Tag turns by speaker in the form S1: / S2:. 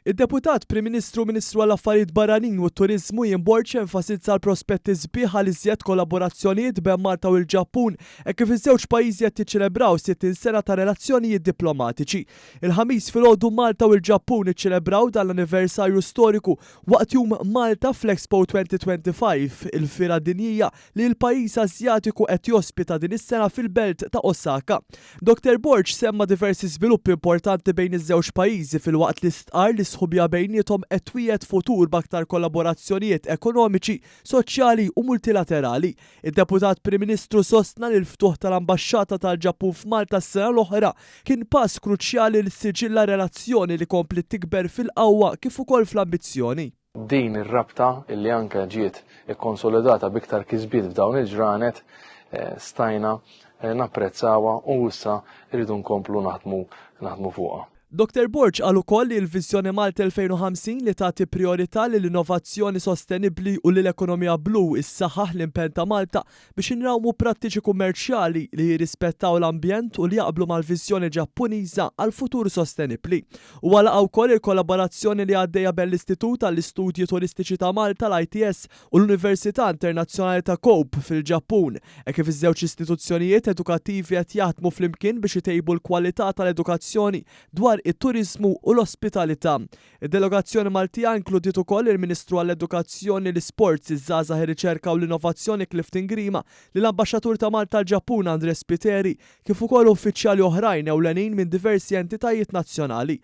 S1: Id-Deputat Prim Ministru Ministru għall-Affarijiet Barranin u t-Turiżmu Ian Borch enfasizza l-prospetti sbieħ għal iżjed kollaborazzjonijiet bejn Malta u l-Ġappun kif iż-żewġ pajjiżi qed jiċċelebraw 60 sena ta' relazzjonijiet diplomatiċi. Il-ħamis filgħodu Malta u l-Ġappun iċċelebraw dan l-anniversarju storiku waqt jum Malta fl-Expo 2025, il-fira dinjija li l-pajjiż Asjatiku qed jospita din is-sena fil-belt ta' Osaka. Dr. Borch semma diversi żviluppi importanti bejn iż-żewġ pajjiżi fil-waqt li stqar li sħubija bejniethom qed twiegħed futur b'aktar kollaborazzjonijiet ekonomiċi, soċjali u multilaterali. Id-Deputat Prim Ministru sostna li l-ftuħ tal-Ambaxxata tal-Ġappun f'Malta s-sena l-oħra kien pass kruċjali li siġilla relazzjoni li kompli tikber fil-qawwa kif ukoll fl-ambizzjoni.
S2: Din ir-rabta illi anke ġiet ikkonsolidata biktar kisbiet f'dawn il-ġranet stajna napprezzawha u issa rridu nkomplu naħdmu fuqha.
S1: Dr. Borch qal ukoll li l-Viżjoni Malta 2050 li tagħti priorità lill-innovazzjoni sostenibbli u lill-ekonomija blu issaħħaħ l-impenn ta' Malta biex inrawmu prattiċi kummerċjali li jirrispettaw l-ambjent u li jaqblu mal-viżjoni Ġappuniża għal futur sostenibbli. U għalaqa wkoll il-kollaborazzjoni li għaddejja bejn l-Istitut għall-Istudji Turistiċi ta' Malta l-ITS u l-Università Internazzjonali ta' Cope fil-Ġappun, kif iż-żewġ istituzzjonijiet edukattivi qed jaħdmu flimkien biex itejbu l-kwalità tal-edukazzjoni dwar it-turizmu u l-ospitalità. Id-delegazzjoni Maltija inkludiet ukoll il-Ministru għall-Edukazzjoni, l-Isports, iż-żgħażagħ, ir-Riċerka u l-Innovazzjoni Clifton Grima, lill-Ambaxxatur ta' Malta l-Ġappun Andres Piteri, kif ukoll uffiċjali oħrajn ewlenin minn diversi entitajiet nazzjonali.